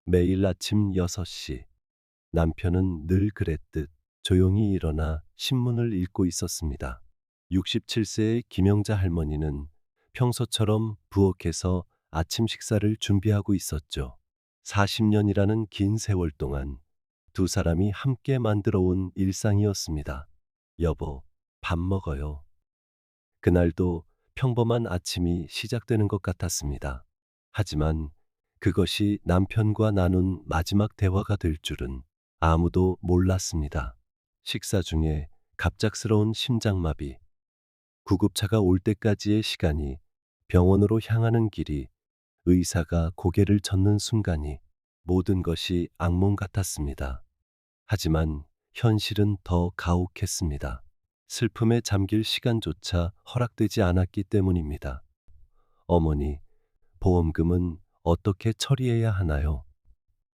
매일 아침 6시 남편은 늘 그랬듯 조용히 일어나 신문을 읽고 있었습니다. 67세의 김영자 할머니는 평소처럼 부엌에서 아침 식사를 준비하고 있었죠. 40년이라는 긴 세월 동안 두 사람이 함께 만들어 온 일상이었습니다. 여보, 밥 먹어요. 그날도 평범한 아침이 시작되는 것 같았습니다. 하지만 그것이 남편과 나눈 마지막 대화가 될 줄은 아무도 몰랐습니다. 식사 중에 갑작스러운 심장마비, 구급차가 올 때까지의 시간이, 병원으로 향하는 길이, 의사가 고개를 젓는 순간이 모든 것이 악몽 같았습니다. 하지만 현실은 더 가혹했습니다. 슬픔에 잠길 시간조차 허락되지 않았기 때문입니다. 어머니, 보험금은 어떻게 처리해야 하나요?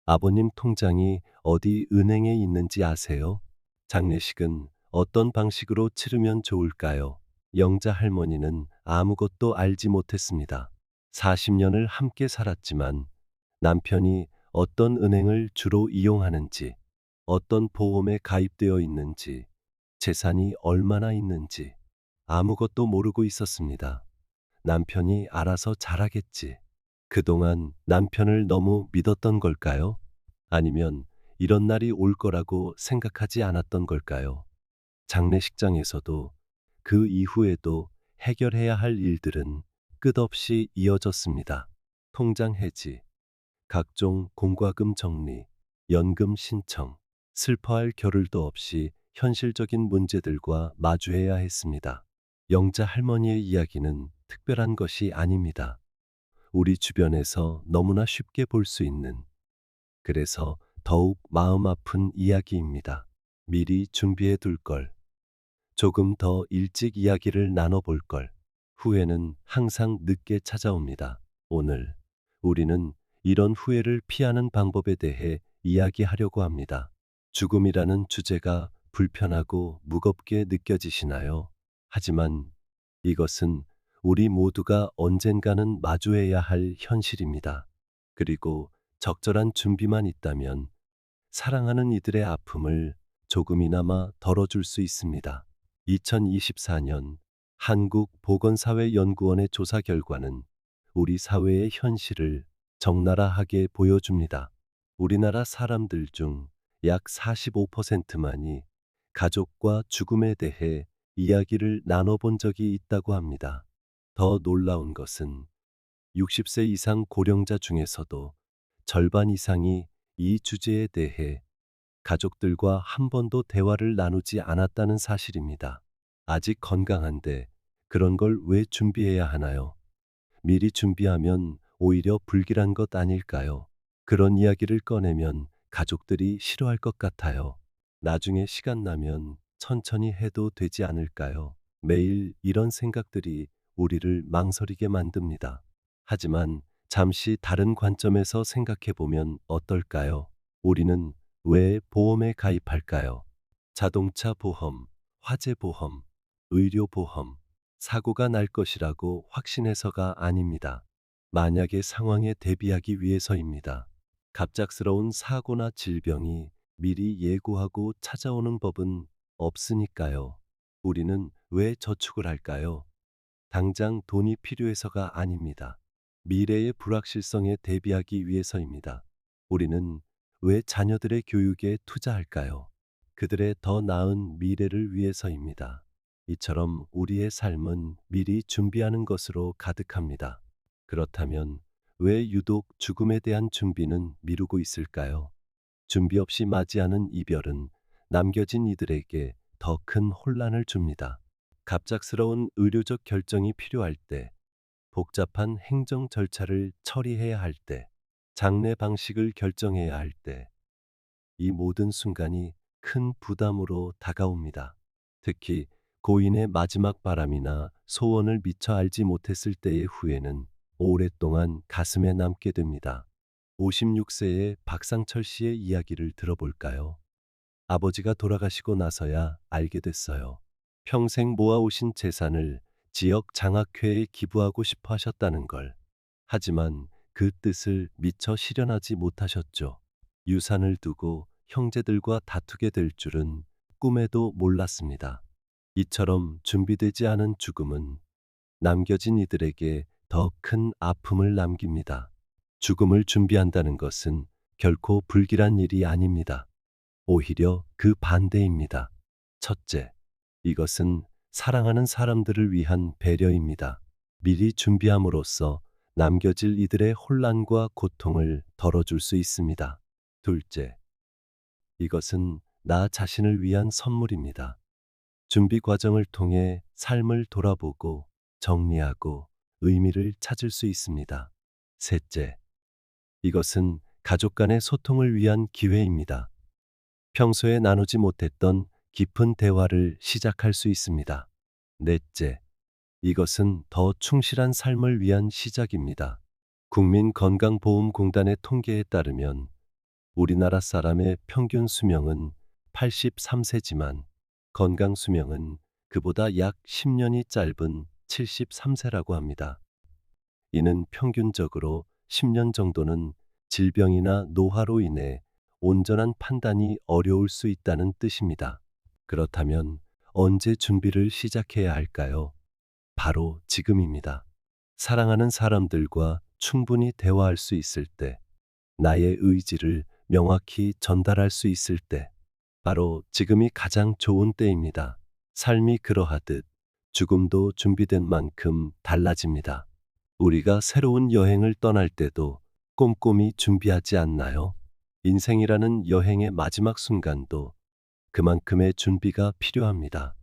아버님 통장이 어디 은행에 있는지 아세요? 장례식은 어떤 방식으로 치르면 좋을까요? 영자 할머니는 아무것도 알지 못했습니다. 40년을 함께 살았지만 남편이 어떤 은행을 주로 이용하는지, 어떤 보험에 가입되어 있는지, 재산이 얼마나 있는지 아무것도 모르고 있었습니다. 남편이 알아서 잘하겠지. 그동안 남편을 너무 믿었던 걸까요? 아니면 이런 날이 올 거라고 생각하지 않았던 걸까요? 장례식장에서도 그 이후에도 해결해야 할 일들은 끝없이 이어졌습니다. 통장 해지, 각종 공과금 정리, 연금 신청, 슬퍼할 겨를도 없이 현실적인 문제들과 마주해야 했습니다. 영자 할머니의 이야기는 특별한 것이 아닙니다. 우리 주변에서 너무나 쉽게 볼 수 있는, 그래서 더욱 마음 아픈 이야기입니다. 미리 준비해 둘 걸, 조금 더 일찍 이야기를 나눠볼 걸, 후회는 항상 늦게 찾아옵니다. 오늘 우리는 이런 후회를 피하는 방법에 대해 이야기하려고 합니다. 죽음이라는 주제가 불편하고 무겁게 느껴지시나요? 하지만 이것은 우리 모두가 언젠가는 마주해야 할 현실입니다. 그리고 적절한 준비만 있다면 사랑하는 이들의 아픔을 조금이나마 덜어줄 수 있습니다. 2024년 한국보건사회연구원의 조사 결과는 우리 사회의 현실을 적나라하게 보여줍니다. 우리나라 사람들 중 약 45%만이 가족과 죽음에 대해 이야기를 나눠본 적이 있다고 합니다. 더 놀라운 것은 60세 이상 고령자 중에서도 절반 이상이 이 주제에 대해 가족들과 한 번도 대화를 나누지 않았다는 사실입니다. 아직 건강한데 그런 걸 왜 준비해야 하나요? 미리 준비하면 오히려 불길한 것 아닐까요? 그런 이야기를 꺼내면 가족들이 싫어할 것 같아요. 나중에 시간 나면 천천히 해도 되지 않을까요? 매일 이런 생각들이 우리를 망설이게 만듭니다. 하지만 잠시 다른 관점에서 생각해 보면 어떨까요? 우리는 왜 보험에 가입할까요? 자동차 보험, 화재 보험, 의료 보험, 사고가 날 것이라고 확신해서가 아닙니다. 만약의 상황에 대비하기 위해서입니다. 갑작스러운 사고나 질병이 미리 예고하고 찾아오는 법은 없으니까요. 우리는 왜 저축을 할까요? 당장 돈이 필요해서가 아닙니다. 미래의 불확실성에 대비하기 위해서입니다. 우리는 왜 자녀들의 교육에 투자할까요? 그들의 더 나은 미래를 위해서입니다. 이처럼 우리의 삶은 미리 준비하는 것으로 가득합니다. 그렇다면 왜 유독 죽음에 대한 준비는 미루고 있을까요? 준비 없이 맞이하는 이별은 남겨진 이들에게 더 큰 혼란을 줍니다. 갑작스러운 의료적 결정이 필요할 때, 복잡한 행정 절차를 처리해야 할 때, 장례 방식을 결정해야 할 때, 이 모든 순간이 큰 부담으로 다가옵니다. 특히 고인의 마지막 바람이나 소원을 미처 알지 못했을 때의 후회는 오랫동안 가슴에 남게 됩니다. 56세의 박상철 씨의 이야기를 들어볼까요? 아버지가 돌아가시고 나서야 알게 됐어요. 평생 모아오신 재산을 지역 장학회에 기부하고 싶어 하셨다는 걸. 하지만 그 뜻을 미처 실현하지 못하셨죠. 유산을 두고 형제들과 다투게 될 줄은 꿈에도 몰랐습니다. 이처럼 준비되지 않은 죽음은 남겨진 이들에게 더 큰 아픔을 남깁니다. 죽음을 준비한다는 것은 결코 불길한 일이 아닙니다. 오히려 그 반대입니다. 첫째, 이것은 사랑하는 사람들을 위한 배려입니다. 미리 준비함으로써 남겨질 이들의 혼란과 고통을 덜어줄 수 있습니다. 둘째, 이것은 나 자신을 위한 선물입니다. 준비 과정을 통해 삶을 돌아보고 정리하고 의미를 찾을 수 있습니다. 셋째, 이것은 가족 간의 소통을 위한 기회입니다. 평소에 나누지 못했던 깊은 대화를 시작할 수 있습니다. 넷째, 이것은 더 충실한 삶을 위한 시작입니다. 국민건강보험공단의 통계에 따르면 우리나라 사람의 평균 수명은 83세지만 건강 수명은 그보다 약 10년이 짧은 73세라고 합니다. 이는 평균적으로 10년 정도는 질병이나 노화로 인해 온전한 판단이 어려울 수 있다는 뜻입니다. 그렇다면 언제 준비를 시작해야 할까요? 바로 지금입니다. 사랑하는 사람들과 충분히 대화할 수 있을 때, 나의 의지를 명확히 전달할 수 있을 때, 바로 지금이 가장 좋은 때입니다. 삶이 그러하듯 죽음도 준비된 만큼 달라집니다. 우리가 새로운 여행을 떠날 때도 꼼꼼히 준비하지 않나요? 인생이라는 여행의 마지막 순간도 그만큼의 준비가 필요합니다.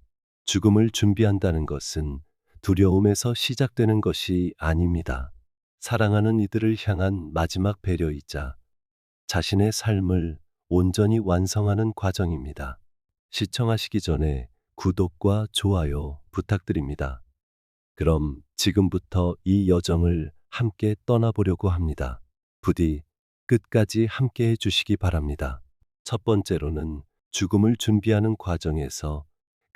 죽음을 준비한다는 것은 두려움에서 시작되는 것이 아닙니다. 사랑하는 이들을 향한 마지막 배려이자 자신의 삶을 온전히 완성하는 과정입니다. 시청하시기 전에 구독과 좋아요 부탁드립니다. 그럼 지금부터 이 여정을 함께 떠나보려고 합니다. 부디 끝까지 함께 해주시기 바랍니다. 첫 번째로는 죽음을 준비하는 과정에서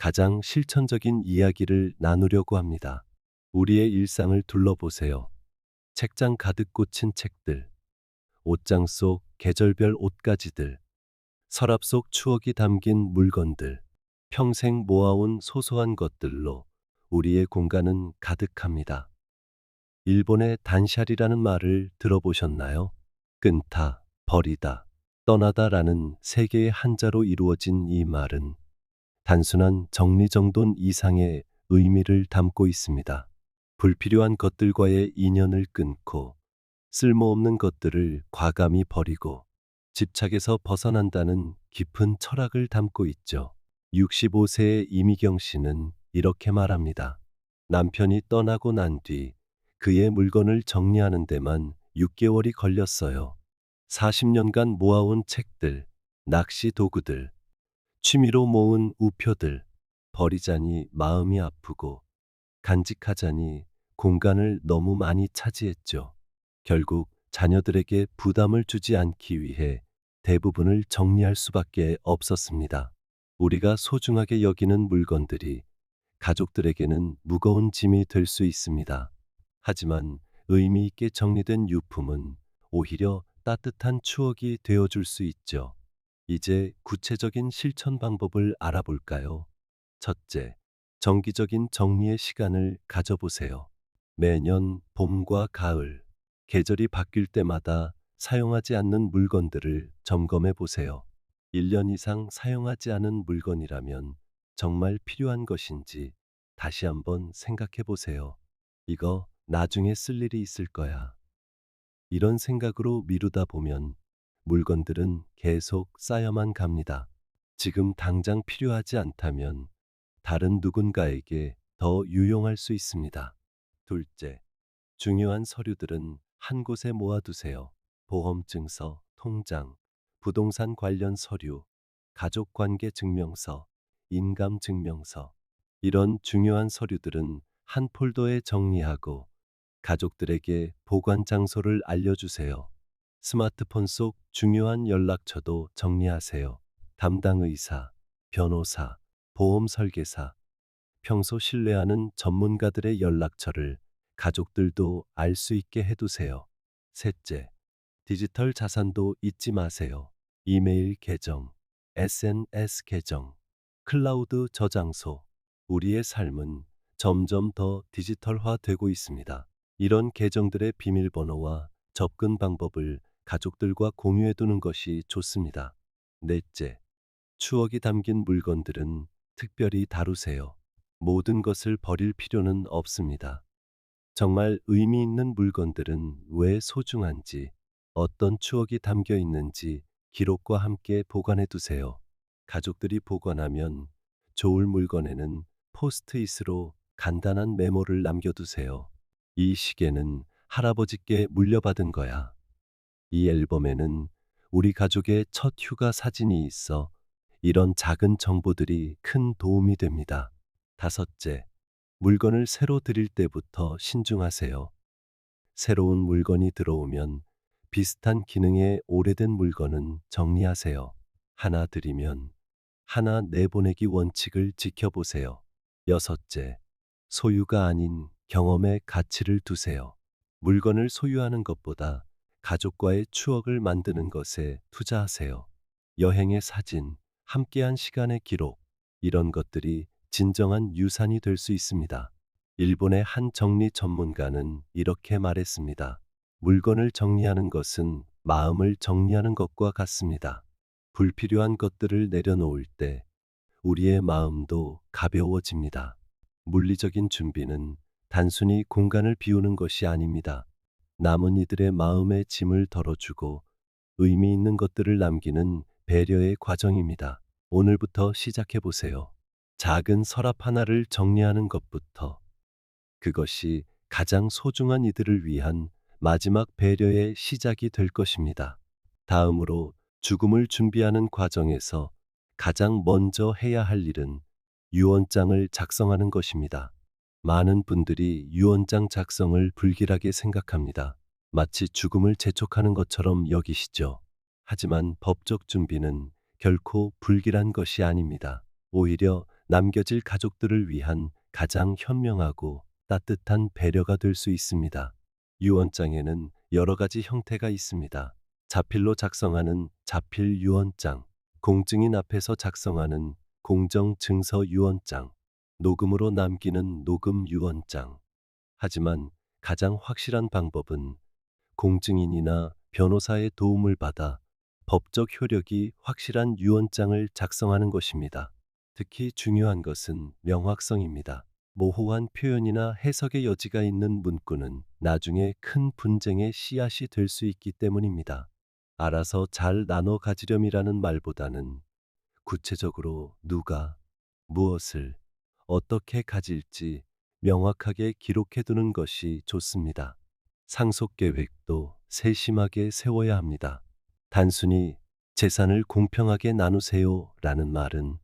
가장 실천적인 이야기를 나누려고 합니다. 우리의 일상을 둘러보세요. 책장 가득 꽂힌 책들, 옷장 속 계절별 옷가지들, 서랍 속 추억이 담긴 물건들, 평생 모아온 소소한 것들로 우리의 공간은 가득합니다. 일본의 단샤리라는 말을 들어보셨나요? 끊다, 버리다, 떠나다라는 세 개의 한자로 이루어진 이 말은 단순한 정리정돈 이상의 의미를 담고 있습니다. 불필요한 것들과의 인연을 끊고 쓸모없는 것들을 과감히 버리고 집착에서 벗어난다는 깊은 철학을 담고 있죠. 65세의 이미경 씨는 이렇게 말합니다. 남편이 떠나고 난 뒤 그의 물건을 정리하는 데만 6개월이 걸렸어요. 40년간 모아온 책들, 낚시 도구들, 취미로 모은 우표들, 버리자니 마음이 아프고 간직하자니 공간을 너무 많이 차지했죠. 결국 자녀들에게 부담을 주지 않기 위해 대부분을 정리할 수밖에 없었습니다. 우리가 소중하게 여기는 물건들이 가족들에게는 무거운 짐이 될 수 있습니다. 하지만 의미 있게 정리된 유품은 오히려 따뜻한 추억이 되어줄 수 있죠. 이제 구체적인 실천 방법을 알아볼까요? 첫째, 정기적인 정리의 시간을 가져보세요. 매년 봄과 가을, 계절이 바뀔 때마다 사용하지 않는 물건들을 점검해 보세요. 1년 이상 사용하지 않은 물건이라면 정말 필요한 것인지 다시 한번 생각해 보세요. 이거 나중에 쓸 일이 있을 거야. 이런 생각으로 미루다 보면 물건들은 계속 쌓여만 갑니다. 지금 당장 필요하지 않다면 다른 누군가에게 더 유용할 수 있습니다. 둘째, 중요한 서류들은 한 곳에 모아두세요. 보험증서, 통장, 부동산 관련 서류, 가족관계 증명서, 인감 증명서. 이런 중요한 서류들은 한 폴더에 정리하고 가족들에게 보관 장소를 알려주세요. 스마트폰 속 중요한 연락처도 정리하세요. 담당 의사, 변호사, 보험 설계사, 평소 신뢰하는 전문가들의 연락처를 가족들도 알 수 있게 해두세요. 셋째, 디지털 자산도 잊지 마세요. 이메일 계정, SNS 계정, 클라우드 저장소. 우리의 삶은 점점 더 디지털화 되고 있습니다. 이런 계정들의 비밀번호와 접근 방법을 가족들과 공유해 두는 것이 좋습니다. 넷째, 추억이 담긴 물건들은 특별히 다루세요. 모든 것을 버릴 필요는 없습니다. 정말 의미 있는 물건들은 왜 소중한지, 어떤 추억이 담겨 있는지 기록과 함께 보관해 두세요. 가족들이 보관하면 좋을 물건에는 포스트잇으로 간단한 메모를 남겨두세요. 이 시계는 할아버지께 물려받은 거야. 이 앨범에는 우리 가족의 첫 휴가 사진이 있어. 이런 작은 정보들이 큰 도움이 됩니다. 다섯째, 물건을 새로 드릴 때부터 신중하세요. 새로운 물건이 들어오면 비슷한 기능의 오래된 물건은 정리하세요. 하나 드리면 하나 내보내기 원칙을 지켜보세요. 여섯째, 소유가 아닌 경험의 가치를 두세요. 물건을 소유하는 것보다 가족과의 추억을 만드는 것에 투자하세요. 여행의 사진, 함께한 시간의 기록, 이런 것들이 진정한 유산이 될 수 있습니다. 일본의 한 정리 전문가는 이렇게 말했습니다. 물건을 정리하는 것은 마음을 정리하는 것과 같습니다. 불필요한 것들을 내려놓을 때 우리의 마음도 가벼워집니다. 물리적인 준비는 단순히 공간을 비우는 것이 아닙니다. 남은 이들의 마음의 짐을 덜어주고 의미 있는 것들을 남기는 배려의 과정입니다. 오늘부터 시작해 보세요. 작은 서랍 하나를 정리하는 것부터. 그것이 가장 소중한 이들을 위한 마지막 배려의 시작이 될 것입니다. 다음으로 죽음을 준비하는 과정에서 가장 먼저 해야 할 일은 유언장을 작성하는 것입니다. 많은 분들이 유언장 작성을 불길하게 생각합니다. 마치 죽음을 재촉하는 것처럼 여기시죠. 하지만 법적 준비는 결코 불길한 것이 아닙니다. 오히려 남겨질 가족들을 위한 가장 현명하고 따뜻한 배려가 될 수 있습니다. 유언장에는 여러 가지 형태가 있습니다. 자필로 작성하는 자필 유언장, 공증인 앞에서 작성하는 공정 증서 유언장, 녹음으로 남기는 녹음 유언장. 하지만 가장 확실한 방법은 공증인이나 변호사의 도움을 받아 법적 효력이 확실한 유언장을 작성하는 것입니다. 특히 중요한 것은 명확성입니다. 모호한 표현이나 해석의 여지가 있는 문구는 나중에 큰 분쟁의 씨앗이 될 수 있기 때문입니다. 알아서 잘 나눠 가지렴이라는 말보다는 구체적으로 누가 무엇을 어떻게 가질지 명확하게 기록해 두는 것이 좋습니다. 상속 계획도 세심하게 세워야 합니다. 단순히 재산을 공평하게 나누세요 라는 말은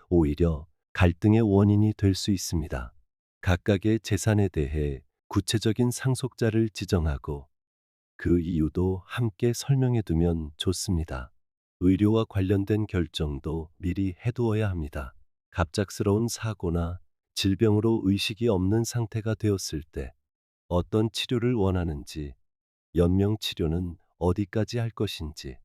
오히려 갈등의 원인이 될 수 있습니다. 각각의 재산에 대해 구체적인 상속자를 지정하고 그 이유도 함께 설명해 두면 좋습니다. 의료와 관련된 결정도 미리 해두어야 합니다. 갑작스러운 사고나 질병으로 의식이 없는 상태가 되었을 때 어떤 치료를 원하는지, 연명 치료는 어디까지 할 것인지,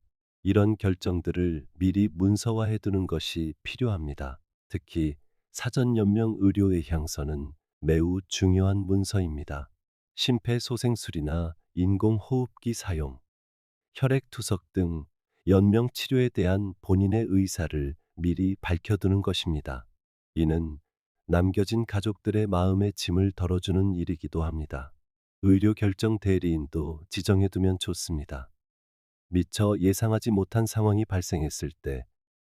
이런 결정들을 미리 문서화해 두는 것이 필요합니다. 특히 사전 연명 의료의 향서는 매우 중요한 문서입니다. 심폐소생술이나 인공호흡기 사용, 혈액투석 등 연명 치료에 대한 본인의 의사를 미리 밝혀두는 것입니다. 이는 남겨진 가족들의 마음의 짐을 덜어주는 일이기도 합니다. 의료 결정 대리인도 지정해두면 좋습니다. 미처 예상하지 못한 상황이 발생했을 때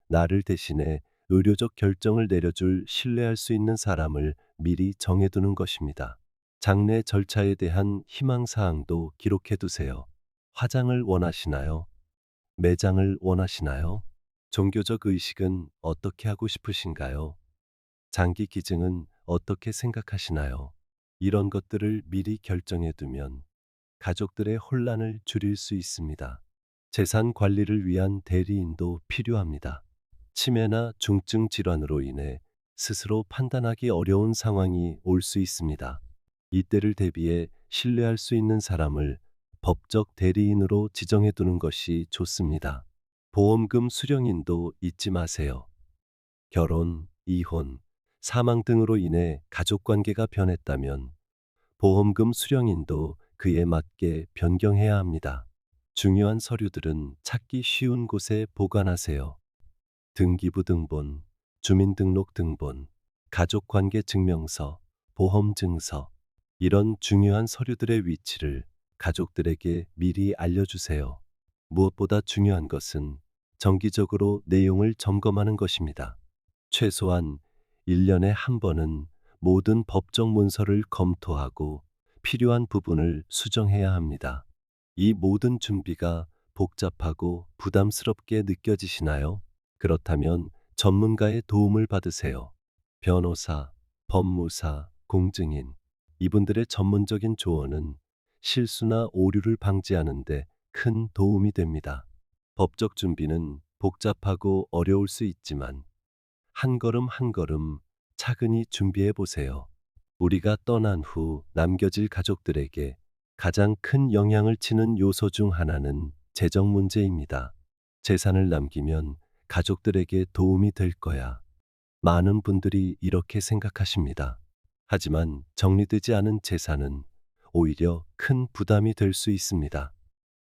나를 대신해 의료적 결정을 내려줄 신뢰할 수 있는 사람을 미리 정해두는 것입니다. 장례 절차에 대한 희망사항도 기록해두세요. 화장을 원하시나요? 매장을 원하시나요? 종교적 의식은 어떻게 하고 싶으신가요? 장기 기증은 어떻게 생각하시나요? 이런 것들을 미리 결정해 두면 가족들의 혼란을 줄일 수 있습니다. 재산 관리를 위한 대리인도 필요합니다. 치매나 중증 질환으로 인해 스스로 판단하기 어려운 상황이 올 수 있습니다. 이때를 대비해 신뢰할 수 있는 사람을 법적 대리인으로 지정해 두는 것이 좋습니다. 보험금 수령인도 잊지 마세요. 결혼, 이혼, 사망 등으로 인해 가족 관계가 변했다면 보험금 수령인도 그에 맞게 변경해야 합니다. 중요한 서류들은 찾기 쉬운 곳에 보관하세요. 등기부 등본, 주민등록 등본, 가족관계 증명서, 보험증서, 이런 중요한 서류들의 위치를 가족들에게 미리 알려주세요. 무엇보다 중요한 것은 정기적으로 내용을 점검하는 것입니다. 최소한 1년에 한 번은 모든 법적 문서를 검토하고 필요한 부분을 수정해야 합니다. 이 모든 준비가 복잡하고 부담스럽게 느껴지시나요? 그렇다면 전문가의 도움을 받으세요. 변호사, 법무사, 공증인, 이분들의 전문적인 조언은 실수나 오류를 방지하는 데 큰 도움이 됩니다. 법적 준비는 복잡하고 어려울 수 있지만 한 걸음 한 걸음 차근히 준비해 보세요. 우리가 떠난 후 남겨질 가족들에게 가장 큰 영향을 치는 요소 중 하나는 재정 문제입니다. 재산을 남기면 가족들에게 도움이 될 거야. 많은 분들이 이렇게 생각하십니다. 하지만 정리되지 않은 재산은 오히려 큰 부담이 될 수 있습니다.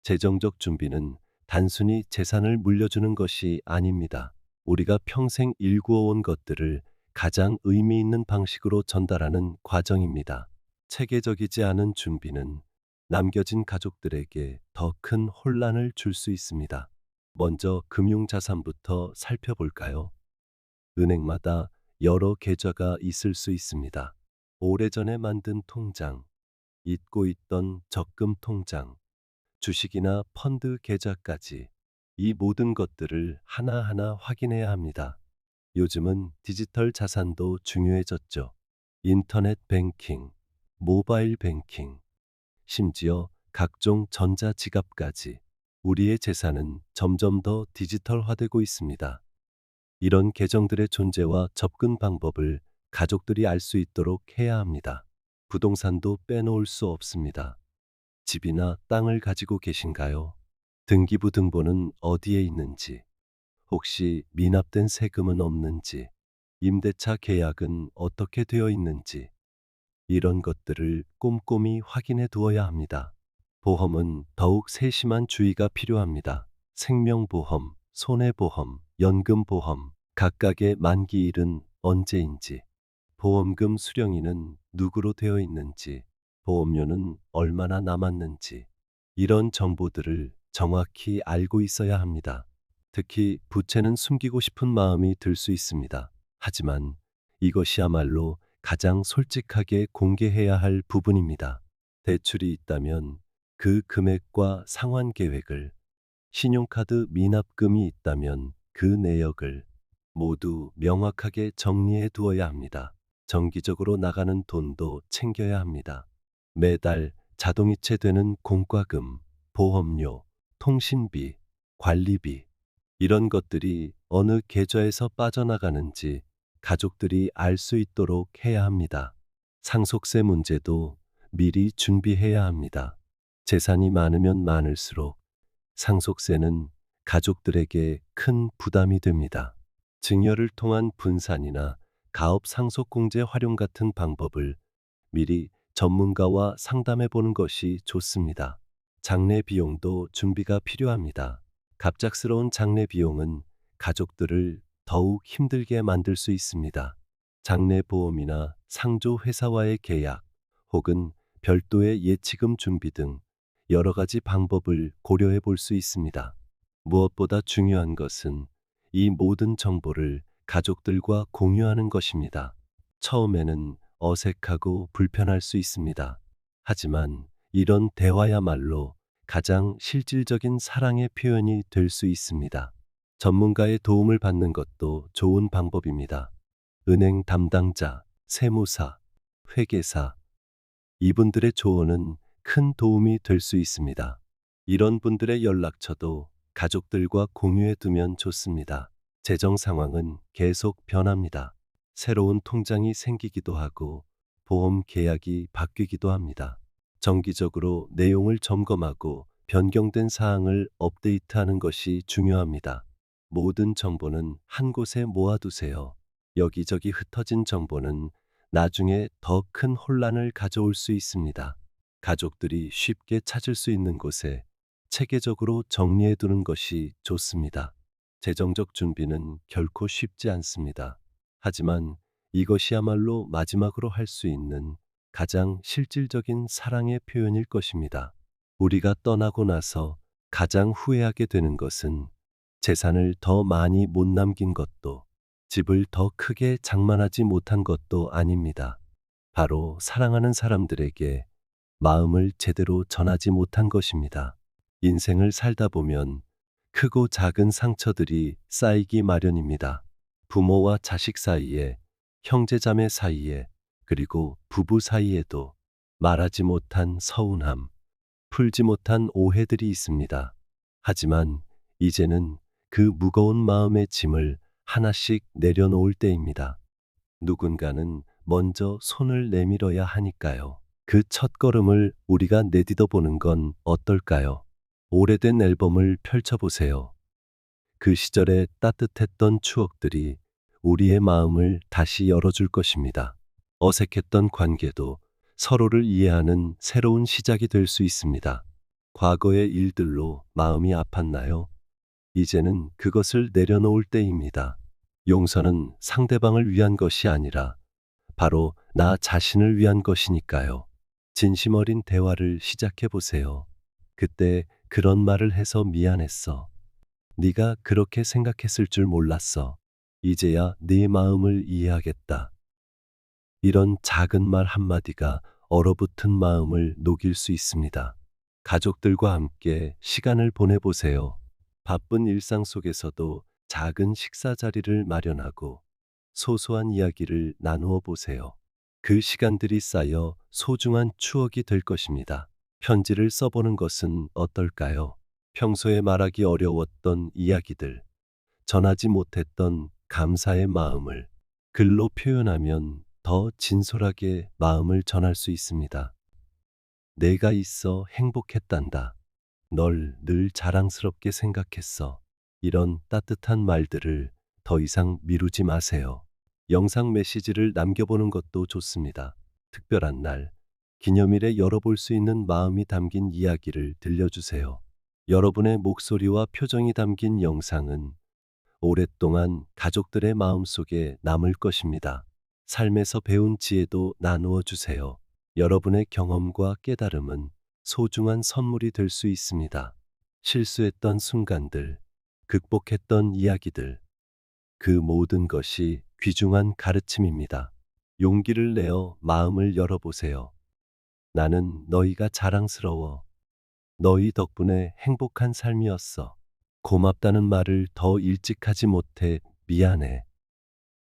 재정적 준비는 단순히 재산을 물려주는 것이 아닙니다. 우리가 평생 일구어온 것들을 가장 의미 있는 방식으로 전달하는 과정입니다. 체계적이지 않은 준비는 남겨진 가족들에게 더 큰 혼란을 줄 수 있습니다. 먼저 금융자산부터 살펴볼까요? 은행마다 여러 계좌가 있을 수 있습니다. 오래전에 만든 통장, 잊고 있던 적금 통장, 주식이나 펀드 계좌까지 이 모든 것들을 하나하나 확인해야 합니다. 요즘은 디지털 자산도 중요해졌죠. 인터넷 뱅킹, 모바일 뱅킹, 심지어 각종 전자지갑까지 우리의 재산은 점점 더 디지털화되고 있습니다. 이런 계정들의 존재와 접근 방법을 가족들이 알 수 있도록 해야 합니다. 부동산도 빼놓을 수 없습니다. 집이나 땅을 가지고 계신가요? 등기부 등본은 어디에 있는지, 혹시 미납된 세금은 없는지, 임대차 계약은 어떻게 되어 있는지, 이런 것들을 꼼꼼히 확인해 두어야 합니다. 보험은 더욱 세심한 주의가 필요합니다. 생명보험, 손해보험, 연금보험, 각각의 만기일은 언제인지, 보험금 수령인은 누구로 되어 있는지, 보험료는 얼마나 남았는지, 이런 정보들을 정확히 알고 있어야 합니다. 특히 부채는 숨기고 싶은 마음이 들 수 있습니다. 하지만 이것이야말로 가장 솔직하게 공개해야 할 부분입니다. 대출이 있다면 그 금액과 상환 계획을, 신용카드 미납금이 있다면 그 내역을 모두 명확하게 정리해 두어야 합니다. 정기적으로 나가는 돈도 챙겨야 합니다. 매달 자동이체되는 공과금, 보험료, 통신비, 관리비, 이런 것들이 어느 계좌에서 빠져나가는지 가족들이 알 수 있도록 해야 합니다. 상속세 문제도 미리 준비해야 합니다. 재산이 많으면 많을수록 상속세는 가족들에게 큰 부담이 됩니다. 증여를 통한 분산이나 가업 상속공제 활용 같은 방법을 미리 전문가와 상담해 보는 것이 좋습니다. 장례 비용도 준비가 필요합니다. 갑작스러운 장례 비용은 가족들을 더욱 힘들게 만들 수 있습니다. 장례 보험이나 상조 회사와의 계약, 혹은 별도의 예치금 준비 등 여러 가지 방법을 고려해 볼 수 있습니다. 무엇보다 중요한 것은 이 모든 정보를 가족들과 공유하는 것입니다. 처음에는 어색하고 불편할 수 있습니다. 하지만 이런 대화야말로 가장 실질적인 사랑의 표현이 될 수 있습니다. 전문가의 도움을 받는 것도 좋은 방법입니다. 은행 담당자, 세무사, 회계사, 이분들의 조언은 큰 도움이 될 수 있습니다. 이런 분들의 연락처도 가족들과 공유해 두면 좋습니다. 재정 상황은 계속 변합니다. 새로운 통장이 생기기도 하고 보험 계약이 바뀌기도 합니다. 정기적으로 내용을 점검하고 변경된 사항을 업데이트하는 것이 중요합니다. 모든 정보는 한 곳에 모아두세요. 여기저기 흩어진 정보는 나중에 더 큰 혼란을 가져올 수 있습니다. 가족들이 쉽게 찾을 수 있는 곳에 체계적으로 정리해 두는 것이 좋습니다. 재정적 준비는 결코 쉽지 않습니다. 하지만 이것이야말로 마지막으로 할 수 있는 가장 실질적인 사랑의 표현일 것입니다. 우리가 떠나고 나서 가장 후회하게 되는 것은 재산을 더 많이 못 남긴 것도, 집을 더 크게 장만하지 못한 것도 아닙니다. 바로 사랑하는 사람들에게 마음을 제대로 전하지 못한 것입니다. 인생을 살다 보면 크고 작은 상처들이 쌓이기 마련입니다. 부모와 자식 사이에, 형제자매 사이에, 그리고 부부 사이에도 말하지 못한 서운함, 풀지 못한 오해들이 있습니다. 하지만 이제는 그 무거운 마음의 짐을 하나씩 내려놓을 때입니다. 누군가는 먼저 손을 내밀어야 하니까요. 그 첫걸음을 우리가 내딛어 보는 건 어떨까요? 오래된 앨범을 펼쳐보세요. 그 시절의 따뜻했던 추억들이 우리의 마음을 다시 열어줄 것입니다. 어색했던 관계도 서로를 이해하는 새로운 시작이 될 수 있습니다. 과거의 일들로 마음이 아팠나요? 이제는 그것을 내려놓을 때입니다. 용서는 상대방을 위한 것이 아니라 바로 나 자신을 위한 것이니까요. 진심 어린 대화를 시작해 보세요. 그때 그런 말을 해서 미안했어. 네가 그렇게 생각했을 줄 몰랐어. 이제야 네 마음을 이해하겠다. 이런 작은 말 한마디가 얼어붙은 마음을 녹일 수 있습니다. 가족들과 함께 시간을 보내보세요. 바쁜 일상 속에서도 작은 식사 자리를 마련하고 소소한 이야기를 나누어 보세요. 그 시간들이 쌓여 소중한 추억이 될 것입니다. 편지를 써보는 것은 어떨까요? 평소에 말하기 어려웠던 이야기들, 전하지 못했던 감사의 마음을 글로 표현하면 더 진솔하게 마음을 전할 수 있습니다. 내가 있어 행복했단다. 널 늘 자랑스럽게 생각했어. 이런 따뜻한 말들을 더 이상 미루지 마세요. 영상 메시지를 남겨보는 것도 좋습니다. 특별한 날, 기념일에 열어볼 수 있는 마음이 담긴 이야기를 들려주세요. 여러분의 목소리와 표정이 담긴 영상은 오랫동안 가족들의 마음속에 남을 것입니다. 삶에서 배운 지혜도 나누어 주세요. 여러분의 경험과 깨달음은 소중한 선물이 될 수 있습니다. 실수했던 순간들, 극복했던 이야기들, 그 모든 것이 귀중한 가르침입니다. 용기를 내어 마음을 열어보세요. 나는 너희가 자랑스러워. 너희 덕분에 행복한 삶이었어. 고맙다는 말을 더 일찍 하지 못해 미안해.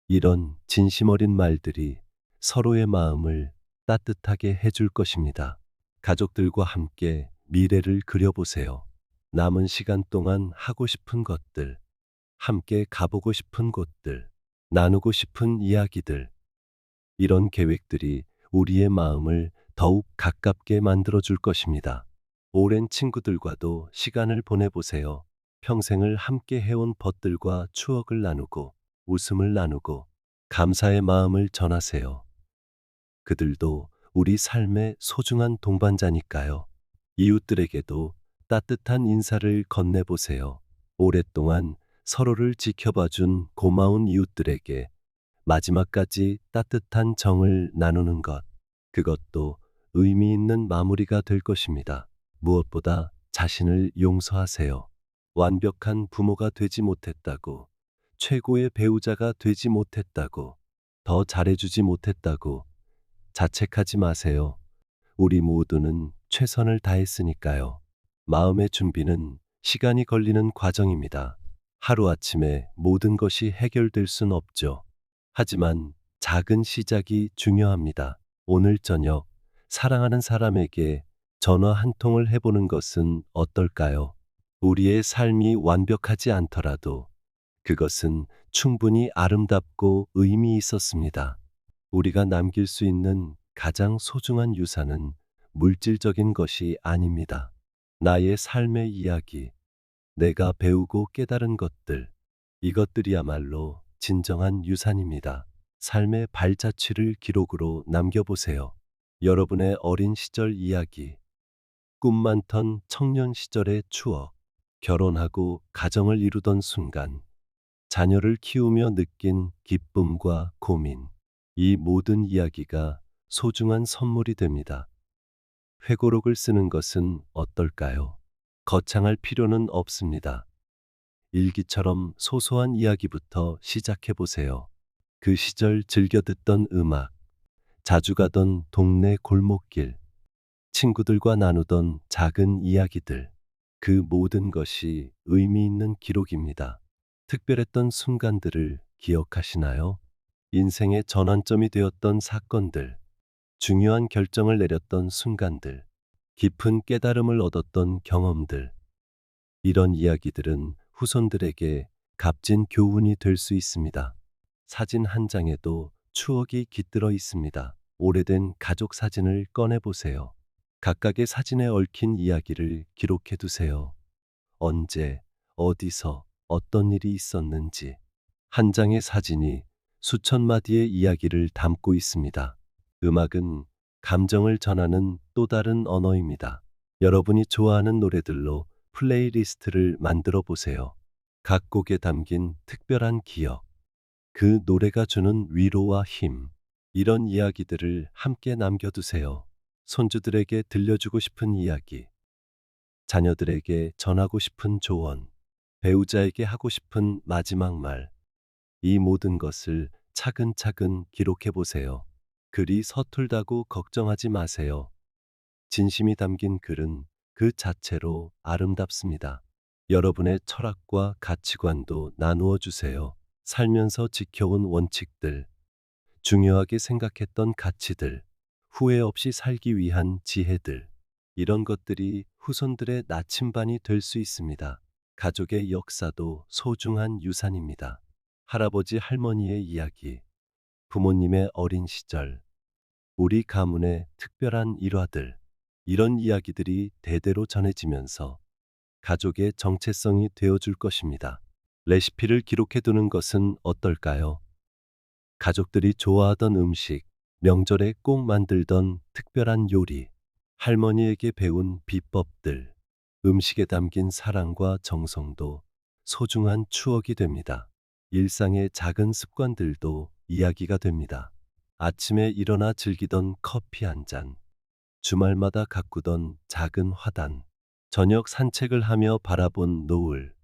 이런 진심 어린 말들이 서로의 마음을 따뜻하게 해줄 것입니다. 가족들과 함께 미래를 그려보세요. 남은 시간 동안 하고 싶은 것들, 함께 가보고 싶은 곳들, 나누고 싶은 이야기들, 이런 계획들이 우리의 마음을 더욱 가깝게 만들어줄 것입니다. 오랜 친구들과도 시간을 보내보세요. 평생을 함께 해온 벗들과 추억을 나누고 웃음을 나누고 감사의 마음을 전하세요. 그들도 우리 삶의 소중한 동반자니까요. 이웃들에게도 따뜻한 인사를 건네보세요. 오랫동안 서로를 지켜봐준 고마운 이웃들에게 마지막까지 따뜻한 정을 나누는 것, 그것도 의미 있는 마무리가 될 것입니다. 무엇보다 자신을 용서하세요. 완벽한 부모가 되지 못했다고, 최고의 배우자가 되지 못했다고, 더 잘해주지 못했다고 자책하지 마세요. 우리 모두는 최선을 다했으니까요. 마음의 준비는 시간이 걸리는 과정입니다. 하루아침에 모든 것이 해결될 순 없죠. 하지만 작은 시작이 중요합니다. 오늘 저녁 사랑하는 사람에게 전화 한 통을 해보는 것은 어떨까요? 우리의 삶이 완벽하지 않더라도 그것은 충분히 아름답고 의미 있었습니다. 우리가 남길 수 있는 가장 소중한 유산은 물질적인 것이 아닙니다. 나의 삶의 이야기, 내가 배우고 깨달은 것들, 이것들이야말로 진정한 유산입니다. 삶의 발자취를 기록으로 남겨보세요. 여러분의 어린 시절 이야기, 꿈 많던 청년 시절의 추억, 결혼하고 가정을 이루던 순간, 자녀를 키우며 느낀 기쁨과 고민, 이 모든 이야기가 소중한 선물이 됩니다. 회고록을 쓰는 것은 어떨까요? 거창할 필요는 없습니다. 일기처럼 소소한 이야기부터 시작해 보세요. 그 시절 즐겨 듣던 음악, 자주 가던 동네 골목길, 친구들과 나누던 작은 이야기들, 그 모든 것이 의미 있는 기록입니다. 특별했던 순간들을 기억하시나요? 인생의 전환점이 되었던 사건들, 중요한 결정을 내렸던 순간들, 깊은 깨달음을 얻었던 경험들, 이런 이야기들은 후손들에게 값진 교훈이 될 수 있습니다. 사진 한 장에도 추억이 깃들어 있습니다. 오래된 가족 사진을 꺼내 보세요. 각각의 사진에 얽힌 이야기를 기록해 두세요. 언제, 어디서, 어떤 일이 있었는지. 한 장의 사진이 수천 마디의 이야기를 담고 있습니다. 음악은 감정을 전하는 또 다른 언어입니다. 여러분이 좋아하는 노래들로 플레이리스트를 만들어 보세요. 각 곡에 담긴 특별한 기억, 그 노래가 주는 위로와 힘, 이런 이야기들을 함께 남겨두세요. 손주들에게 들려주고 싶은 이야기, 자녀들에게 전하고 싶은 조언, 배우자에게 하고 싶은 마지막 말, 이 모든 것을 차근차근 기록해 보세요. 글이 서툴다고 걱정하지 마세요. 진심이 담긴 글은 그 자체로 아름답습니다. 여러분의 철학과 가치관도 나누어 주세요. 살면서 지켜온 원칙들, 중요하게 생각했던 가치들, 후회 없이 살기 위한 지혜들, 이런 것들이 후손들의 나침반이 될 수 있습니다. 가족의 역사도 소중한 유산입니다. 할아버지 할머니의 이야기, 부모님의 어린 시절, 우리 가문의 특별한 일화들, 이런 이야기들이 대대로 전해지면서 가족의 정체성이 되어줄 것입니다. 레시피를 기록해 두는 것은 어떨까요? 가족들이 좋아하던 음식, 명절에 꼭 만들던 특별한 요리, 할머니에게 배운 비법들, 음식에 담긴 사랑과 정성도 소중한 추억이 됩니다. 일상의 작은 습관들도 이야기가 됩니다. 아침에 일어나 즐기던 커피 한 잔, 주말마다 가꾸던 작은 화단, 저녁 산책을 하며 바라본 노을,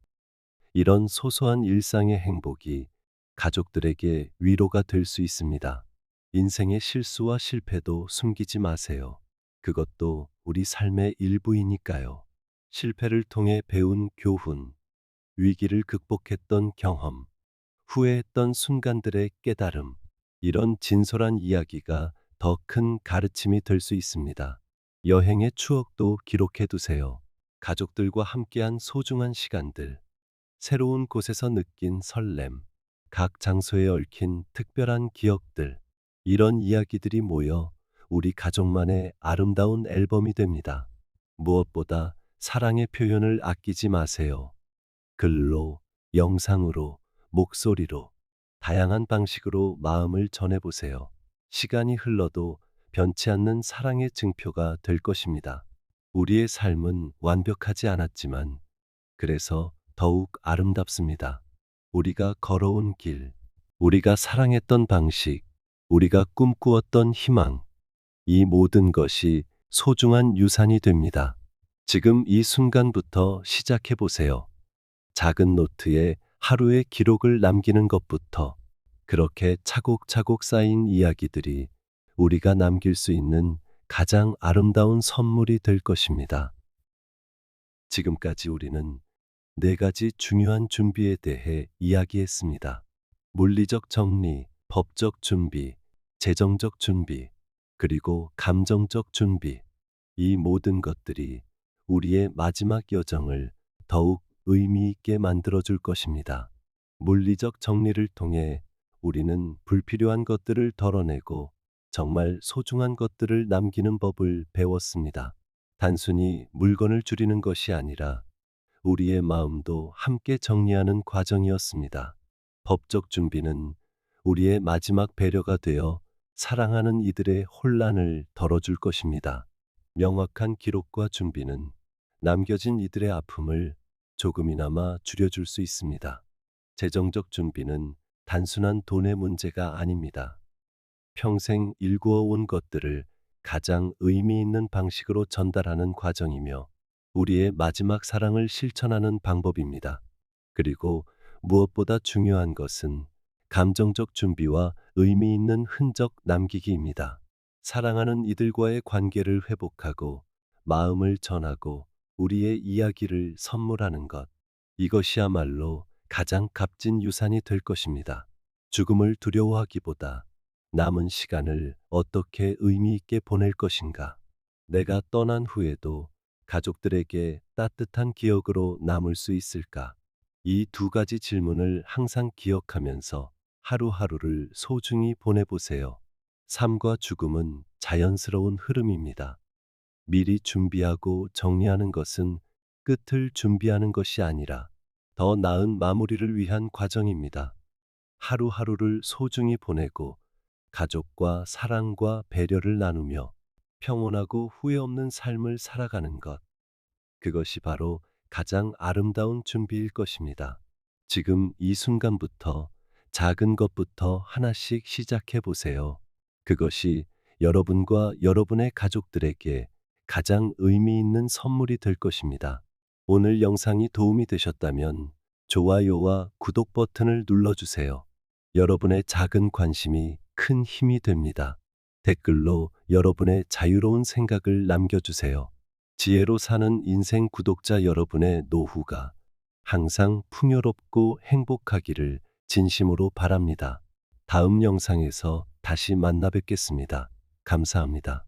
이런 소소한 일상의 행복이 가족들에게 위로가 될 수 있습니다. 인생의 실수와 실패도 숨기지 마세요. 그것도 우리 삶의 일부이니까요. 실패를 통해 배운 교훈, 위기를 극복했던 경험, 후회했던 순간들의 깨달음, 이런 진솔한 이야기가 더 큰 가르침이 될 수 있습니다. 여행의 추억도 기록해 두세요. 가족들과 함께한 소중한 시간들, 새로운 곳에서 느낀 설렘, 각 장소에 얽힌 특별한 기억들, 이런 이야기들이 모여 우리 가족만의 아름다운 앨범이 됩니다. 무엇보다 사랑의 표현을 아끼지 마세요. 글로, 영상으로, 목소리로, 다양한 방식으로 마음을 전해보세요. 시간이 흘러도 변치 않는 사랑의 증표가 될 것입니다. 우리의 삶은 완벽하지 않았지만, 그래서 더욱 아름답습니다. 우리가 걸어온 길, 우리가 사랑했던 방식, 우리가 꿈꾸었던 희망, 이 모든 것이 소중한 유산이 됩니다. 지금 이 순간부터 시작해 보세요. 작은 노트에 하루의 기록을 남기는 것부터, 그렇게 차곡차곡 쌓인 이야기들이 우리가 남길 수 있는 가장 아름다운 선물이 될 것입니다. 지금까지 우리는 네 가지 중요한 준비에 대해 이야기했습니다. 물리적 정리, 법적 준비, 재정적 준비, 그리고 감정적 준비. 이 모든 것들이 우리의 마지막 여정을 더욱 의미 있게 만들어줄 것입니다. 물리적 정리를 통해 우리는 불필요한 것들을 덜어내고 정말 소중한 것들을 남기는 법을 배웠습니다. 단순히 물건을 줄이는 것이 아니라 우리의 마음도 함께 정리하는 과정이었습니다. 법적 준비는 우리의 마지막 배려가 되어 사랑하는 이들의 혼란을 덜어줄 것입니다. 명확한 기록과 준비는 남겨진 이들의 아픔을 조금이나마 줄여줄 수 있습니다. 재정적 준비는 단순한 돈의 문제가 아닙니다. 평생 일구어온 것들을 가장 의미 있는 방식으로 전달하는 과정이며 우리의 마지막 사랑을 실천하는 방법입니다. 그리고 무엇보다 중요한 것은 감정적 준비와 의미 있는 흔적 남기기입니다. 사랑하는 이들과의 관계를 회복하고 마음을 전하고 우리의 이야기를 선물하는 것. 이것이야말로 가장 값진 유산이 될 것입니다. 죽음을 두려워하기보다 남은 시간을 어떻게 의미 있게 보낼 것인가. 내가 떠난 후에도 가족들에게 따뜻한 기억으로 남을 수 있을까? 이 두 가지 질문을 항상 기억하면서 하루하루를 소중히 보내보세요. 삶과 죽음은 자연스러운 흐름입니다. 미리 준비하고 정리하는 것은 끝을 준비하는 것이 아니라 더 나은 마무리를 위한 과정입니다. 하루하루를 소중히 보내고 가족과 사랑과 배려를 나누며 평온하고 후회 없는 삶을 살아가는 것. 그것이 바로 가장 아름다운 준비일 것입니다. 지금 이 순간부터 작은 것부터 하나씩 시작해 보세요. 그것이 여러분과 여러분의 가족들에게 가장 의미 있는 선물이 될 것입니다. 오늘 영상이 도움이 되셨다면 좋아요와 구독 버튼을 눌러주세요. 여러분의 작은 관심이 큰 힘이 됩니다. 댓글로 여러분의 자유로운 생각을 남겨주세요. 지혜로 사는 인생 구독자 여러분의 노후가 항상 풍요롭고 행복하기를 진심으로 바랍니다. 다음 영상에서 다시 만나 뵙겠습니다. 감사합니다.